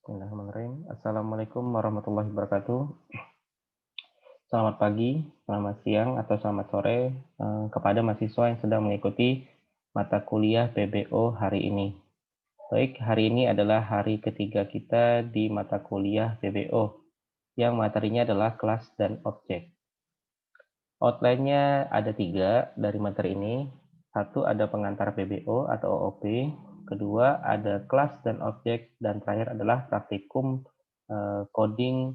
Bismillahirrahmanirrahim. Assalamualaikum warahmatullahi wabarakatuh. Selamat pagi, selamat siang, atau selamat sore kepada mahasiswa yang sedang mengikuti mata kuliah PBO hari ini. Baik, hari ini adalah hari ketiga kita di mata kuliah PBO, yang materinya adalah kelas dan objek. Outline-nya ada 3 dari materi ini. Satu ada pengantar PBO atau OOP, kedua ada kelas dan objek, dan terakhir adalah praktikum coding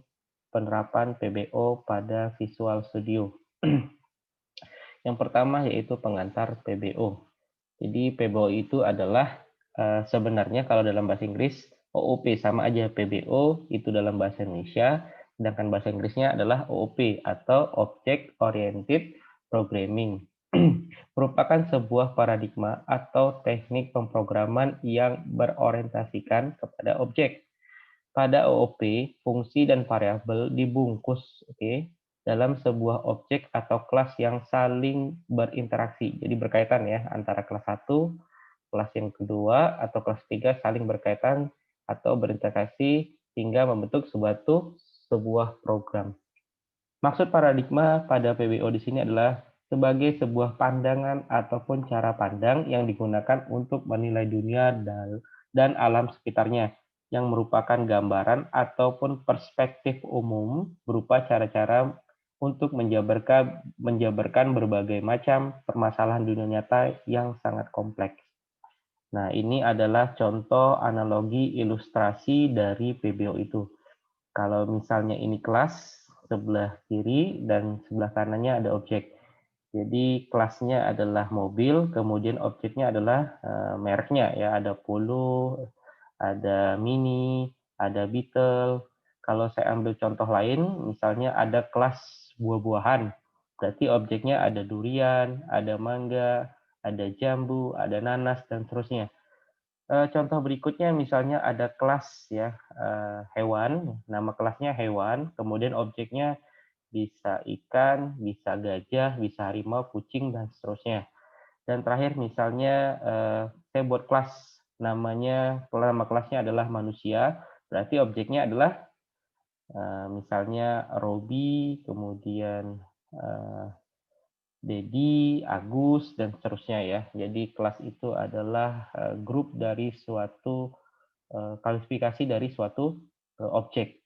penerapan PBO pada Visual Studio. Yang pertama yaitu pengantar PBO. Jadi PBO itu adalah sebenarnya kalau dalam bahasa Inggris OOP sama aja, PBO itu dalam bahasa Indonesia, sedangkan bahasa Inggrisnya adalah OOP atau Object Oriented Programming. Merupakan sebuah paradigma atau teknik pemrograman yang berorientasikan kepada objek. Pada OOP, fungsi dan variabel dibungkus dalam sebuah objek atau kelas yang saling berinteraksi. Jadi berkaitan ya antara kelas 1, kelas yang kedua, atau kelas 3 saling berkaitan atau berinteraksi hingga membentuk sebuah program. Maksud paradigma pada PBO di sini adalah sebagai sebuah pandangan ataupun cara pandang yang digunakan untuk menilai dunia dan alam sekitarnya, yang merupakan gambaran ataupun perspektif umum berupa cara-cara untuk menjabarkan berbagai macam permasalahan dunia nyata yang sangat kompleks. Nah, ini adalah contoh analogi ilustrasi dari PBO itu. Kalau misalnya ini kelas, sebelah kiri dan sebelah kanannya ada objek. Jadi kelasnya adalah mobil, kemudian objeknya adalah mereknya ya, ada Polo, ada Mini, ada Beetle. Kalau saya ambil contoh lain, misalnya ada kelas buah-buahan, berarti objeknya ada durian, ada mangga, ada jambu, ada nanas dan seterusnya. Contoh berikutnya misalnya ada kelas ya, hewan, nama kelasnya hewan, kemudian objeknya bisa ikan, bisa gajah, bisa harimau, kucing, dan seterusnya. Dan terakhir misalnya saya buat kelas, nama kelasnya adalah manusia, berarti objeknya adalah misalnya Robi, kemudian Dedi, Agus, dan seterusnya ya. Jadi kelas itu adalah grup dari suatu klasifikasi dari suatu objek.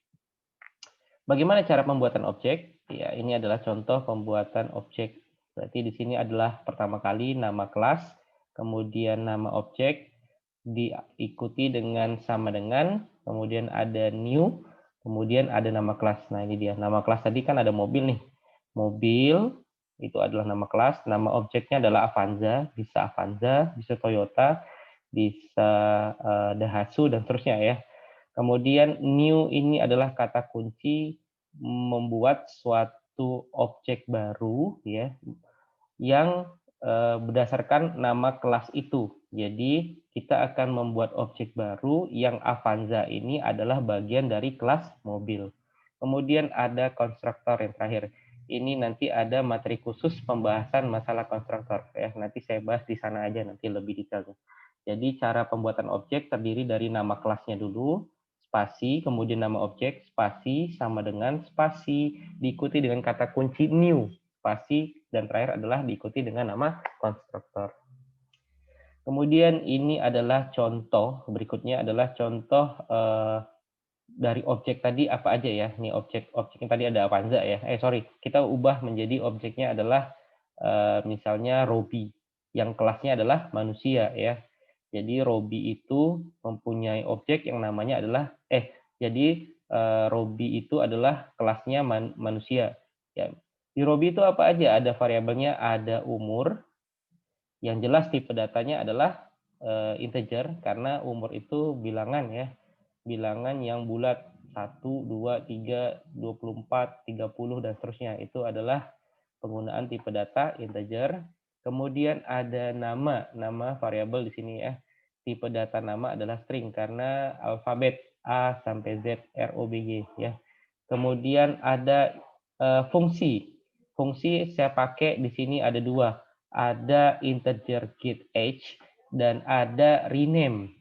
Bagaimana cara pembuatan objek? Ya, ini adalah contoh pembuatan objek. Berarti di sini adalah pertama kali nama kelas, kemudian nama objek, diikuti dengan sama dengan, kemudian ada new, kemudian ada nama kelas. Nah, ini dia. Nama kelas tadi kan ada mobil nih. Mobil itu adalah nama kelas, nama objeknya adalah Avanza, bisa Toyota, bisa Daihatsu, dan seterusnya ya. Kemudian new ini adalah kata kunci membuat suatu objek baru ya yang berdasarkan nama kelas itu. Jadi kita akan membuat objek baru yang Avanza ini adalah bagian dari kelas mobil. Kemudian ada konstruktor yang terakhir. Ini nanti ada materi khusus pembahasan masalah konstruktor ya. Nanti saya bahas di sana aja nanti lebih detail. Jadi cara pembuatan objek terdiri dari nama kelasnya dulu, spasi, kemudian nama objek, spasi, sama dengan spasi, diikuti dengan kata kunci new, spasi, dan terakhir adalah diikuti dengan nama konstruktor. Kemudian ini adalah contoh, berikutnya adalah contoh dari objek tadi apa aja ya. Ini objeknya tadi ada Avanza ya. Kita ubah menjadi objeknya adalah misalnya Robi, yang kelasnya adalah manusia ya. Jadi Robi itu mempunyai objek yang namanya adalah jadi Robi itu adalah kelasnya manusia. Ya. Di Robi itu apa aja? Ada variabelnya, ada umur. Yang jelas tipe datanya adalah integer karena umur itu bilangan ya. Bilangan yang bulat 1, 2, 3, 24, 30 dan seterusnya. Itu adalah penggunaan tipe data integer. Kemudian ada nama variabel di sini ya. Tipe data nama adalah string karena alfabet A sampai Z R O B G ya. Kemudian ada fungsi. Fungsi saya pakai di sini ada 2. Ada integer get age dan ada rename.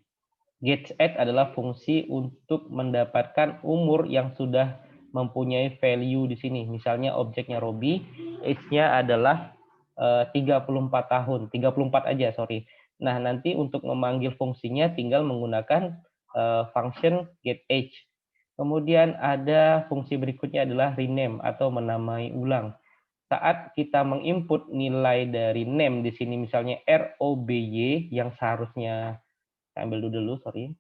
GetAge adalah fungsi untuk mendapatkan umur yang sudah mempunyai value di sini. Misalnya objeknya Robi, age-nya adalah 34 tahun, 34 aja, sorry. Nah, nanti untuk memanggil fungsinya tinggal menggunakan function getAge. Kemudian ada fungsi berikutnya adalah rename atau menamai ulang. Saat kita menginput nilai dari name di sini misalnya ROBY yang seharusnya saya ambil dulu, sorry.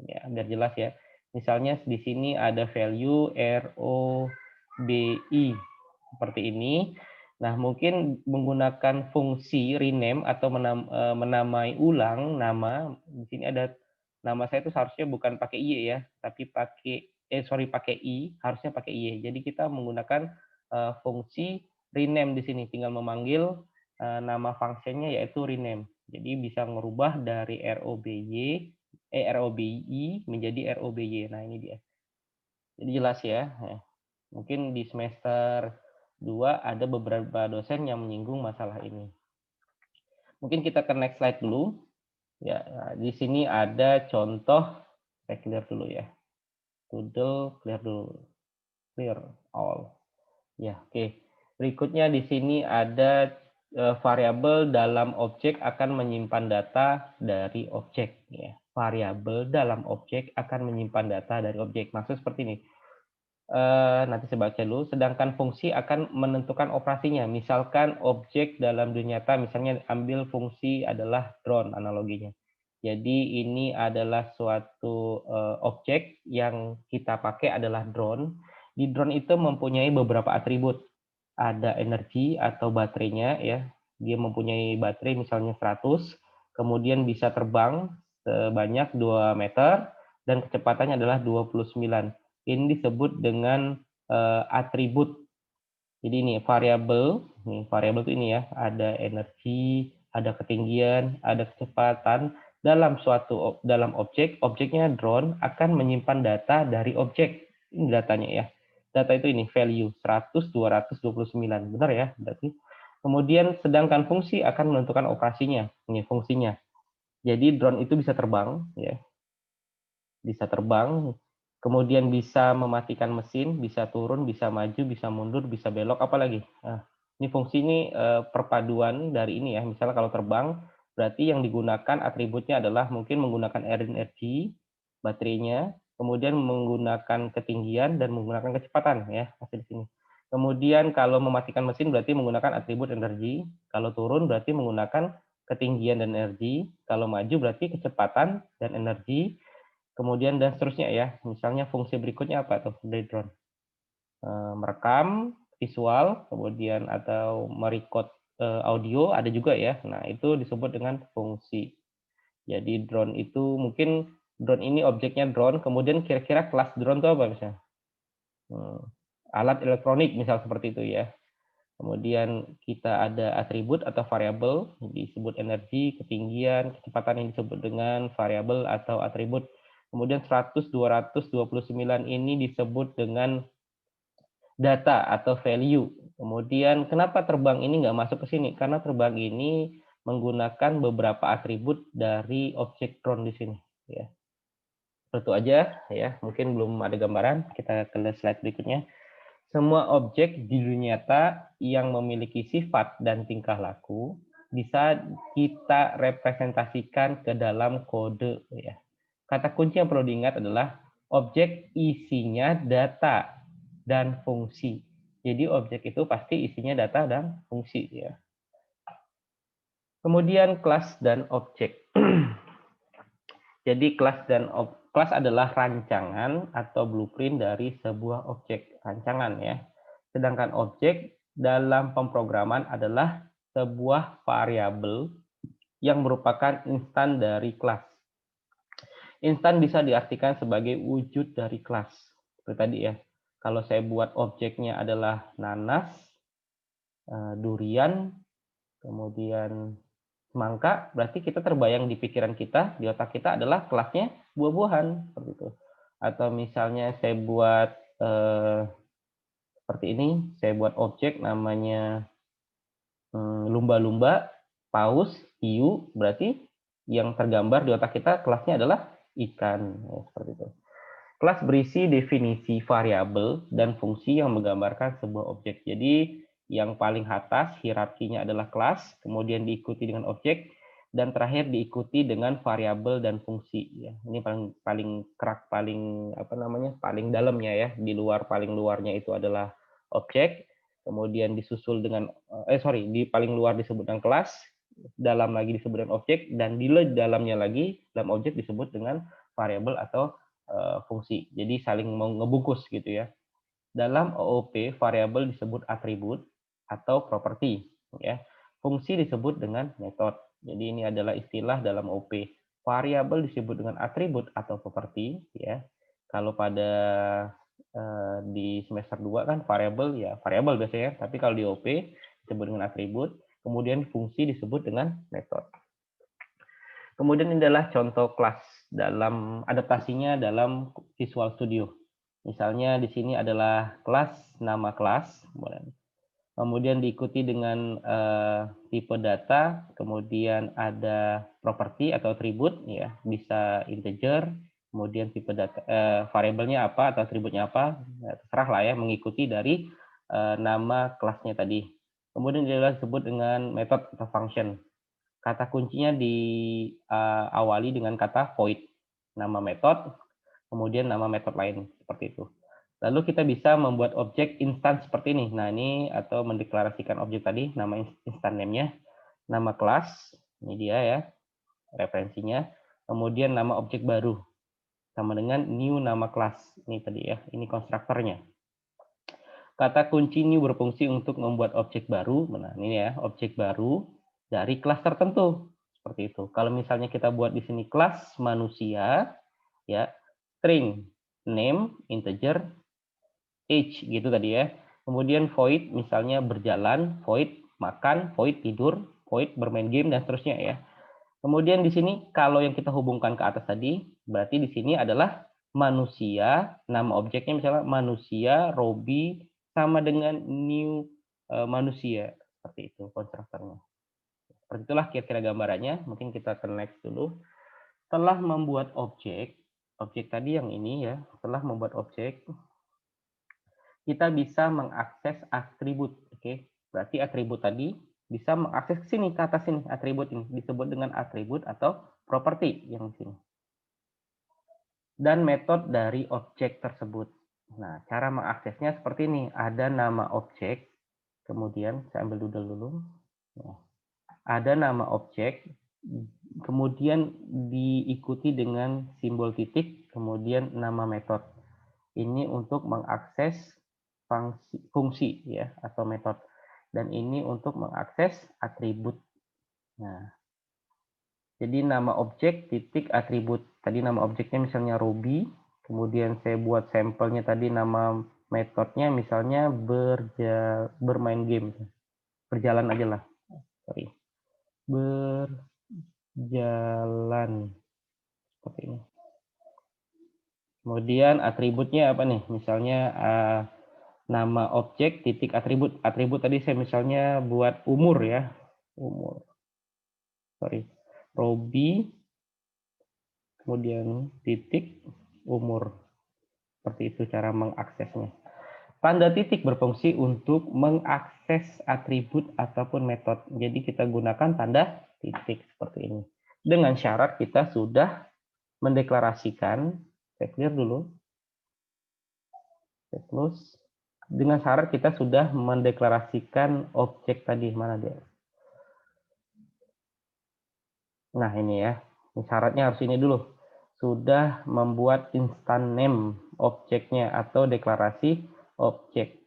Ya, biar jelas ya. Misalnya di sini ada value ROBI seperti ini. Nah, mungkin menggunakan fungsi rename atau menamai ulang nama. Di sini ada nama saya itu seharusnya bukan pakai Y ya, tapi pakai I, harusnya pakai Y. Jadi kita menggunakan fungsi rename di sini, tinggal memanggil nama fungsinya yaitu rename. Jadi bisa merubah dari ROBI menjadi ROBY. Nah, ini dia. Jadi jelas ya. Mungkin di semester 2 ada beberapa dosen yang menyinggung masalah ini. Mungkin kita ke next slide dulu. Ya, nah, di sini ada contoh, saya clear dulu ya. Doodle clear dulu. Clear all. Ya, oke. Berikutnya di sini ada variabel dalam objek akan menyimpan data dari objek ya. Variabel dalam objek akan menyimpan data dari objek. Maksud seperti ini. Nanti saya baca dulu. Sedangkan fungsi akan menentukan operasinya. Misalkan objek dalam dunia nyata, misalnya ambil fungsi adalah drone analoginya. Jadi ini adalah suatu objek yang kita pakai adalah drone. Di drone itu mempunyai beberapa atribut. Ada energi atau baterainya ya. Dia mempunyai baterai misalnya 100, kemudian bisa terbang sebanyak 2 meter dan kecepatannya adalah 29. Ini disebut dengan atribut. Jadi ini variabel itu ini ya, ada energi, ada ketinggian, ada kecepatan dalam dalam objek. Objeknya drone akan menyimpan data dari objek. Ini datanya ya. Data itu ini value 100, 229. Benar ya? Berarti. Kemudian sedangkan fungsi akan menentukan operasinya. Ini fungsinya. Jadi drone itu bisa terbang ya. Bisa terbang, kemudian bisa mematikan mesin, bisa turun, bisa maju, bisa mundur, bisa belok, apalagi. Nah, ini fungsi ini perpaduan dari ini ya. Misalnya kalau terbang, berarti yang digunakan atributnya adalah mungkin menggunakan energi, baterainya, kemudian menggunakan ketinggian dan menggunakan kecepatan ya, masih di sini. Kemudian kalau mematikan mesin berarti menggunakan atribut energi, kalau turun berarti menggunakan ketinggian dan energi, kalau maju berarti kecepatan dan energi, kemudian dan seterusnya ya. Misalnya fungsi berikutnya apa tuh dari drone? Merekam visual, kemudian atau merecord audio ada juga ya. Nah, itu disebut dengan fungsi. Jadi drone itu mungkin drone ini objeknya drone, kemudian kira-kira kelas drone itu apa misalnya? Alat elektronik misal seperti itu ya. Kemudian kita ada atribut atau variabel disebut energi, ketinggian, kecepatan yang disebut dengan variabel atau atribut. Kemudian 100, 229 ini disebut dengan data atau value. Kemudian kenapa terbang ini nggak masuk ke sini? Karena terbang ini menggunakan beberapa atribut dari objek drone di sini. Ya. Itu aja ya. Mungkin belum ada gambaran. Kita ke slide berikutnya. Semua objek di dunia nyata yang memiliki sifat dan tingkah laku bisa kita representasikan ke dalam kode ya. Kata kunci yang perlu diingat adalah objek isinya data dan fungsi. Jadi objek itu pasti isinya data dan fungsi ya. Kemudian kelas dan objek. Jadi kelas adalah rancangan atau blueprint dari sebuah objek, rancangan ya. Sedangkan objek dalam pemrograman adalah sebuah variabel yang merupakan instan dari kelas. Instan bisa diartikan sebagai wujud dari kelas. Seperti tadi ya. Kalau saya buat objeknya adalah nanas, durian, kemudian semangka, berarti kita terbayang di pikiran kita, di otak kita adalah kelasnya buah-buahan seperti itu. Atau misalnya saya buat seperti ini, saya buat objek namanya lumba-lumba, paus, hiu, berarti yang tergambar di otak kita kelasnya adalah ikan, ya, seperti itu. Kelas berisi definisi variabel dan fungsi yang menggambarkan sebuah objek. Jadi yang paling atas hierarkinya adalah kelas, kemudian diikuti dengan objek, dan terakhir diikuti dengan variabel dan fungsi. Ya, ini paling kerak, paling dalamnya ya. Di luar, paling luarnya itu adalah objek, kemudian disusul dengan di paling luar disebut dengan kelas, dalam lagi disebut dengan objek, dan di dalamnya lagi dalam objek disebut dengan variabel atau fungsi. Jadi saling ngebungkus gitu ya. Dalam OOP, variabel disebut atribut atau properti, ya. Fungsi disebut dengan metode. Jadi ini adalah istilah dalam OOP. Variabel disebut dengan atribut atau properti, ya. Kalau pada di semester 2 kan variabel ya variabel biasanya, tapi kalau di OP disebut dengan atribut, kemudian fungsi disebut dengan metode. Kemudian ini adalah contoh kelas dalam adaptasinya dalam Visual Studio. Misalnya di sini adalah kelas, nama kelas, kemudian diikuti dengan tipe data, kemudian ada properti atau atribut, ya bisa integer, kemudian tipe data variabelnya apa atau atributnya apa, ya, terserah lah ya, mengikuti dari nama kelasnya tadi. Kemudian disebut dengan metode atau function. Kata kuncinya diawali dengan kata void, nama metode, kemudian nama metode lain, seperti itu. Lalu kita bisa membuat objek instan seperti ini. Nah, ini atau mendeklarasikan objek tadi, nama instan name-nya, nama kelas, ini dia ya, referensinya. Kemudian nama objek baru, sama dengan new nama kelas. Ini tadi ya, ini konstruktornya. Kata kunci new berfungsi untuk membuat objek baru. Nah, ini ya, objek baru dari kelas tertentu. Seperti itu. Kalau misalnya kita buat di sini kelas manusia, ya, string name, integer, age gitu tadi ya. Kemudian void misalnya berjalan, void makan, void tidur, void bermain game dan seterusnya ya. Kemudian di sini kalau yang kita hubungkan ke atas tadi, berarti di sini adalah manusia, nama objeknya misalnya manusia, Robi sama dengan new manusia, seperti itu konstruktornya. Seperti itulah kira-kira gambarannya. Mungkin kita ke next dulu. Setelah membuat objek tadi yang ini ya, setelah membuat objek, kita bisa mengakses atribut. Oke, berarti atribut tadi bisa mengakses ke sini, ke atas sini, atribut ini disebut dengan atribut atau properti yang sini. Dan metode dari objek tersebut. Nah, cara mengaksesnya seperti ini. Ada nama objek, kemudian saya ambil doodle dulu. Nah, ada nama objek, kemudian diikuti dengan simbol titik, kemudian nama metode. Ini untuk mengakses fungsi ya atau metode, dan ini untuk mengakses atribut. Nah, jadi nama objek titik atribut. Tadi nama objeknya misalnya Robi, kemudian saya buat sampelnya tadi nama metodenya misalnya bermain game, berjalan aja lah, sorry, berjalan seperti ini. Kemudian atributnya apa nih? Misalnya nama objek titik atribut. Atribut tadi saya misalnya buat umur ya. Umur. Sorry. Robi. Kemudian titik umur. Seperti itu cara mengaksesnya. Tanda titik berfungsi untuk mengakses atribut ataupun metode. Jadi kita gunakan tanda titik seperti ini. Dengan syarat kita sudah mendeklarasikan, saya clear dulu. Saya close. Dengan syarat kita sudah mendeklarasikan objek tadi, mana dia? Nah ini ya, ini syaratnya harus ini dulu. Sudah membuat instant name objeknya atau deklarasi objek.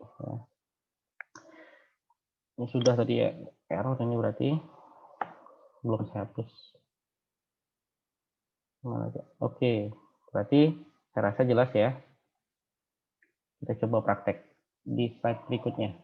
Ini sudah tadi ya, error ini berarti belum saya hapus. Mana aja? Oke, berarti saya rasa jelas ya. Kita coba praktek di slide berikutnya.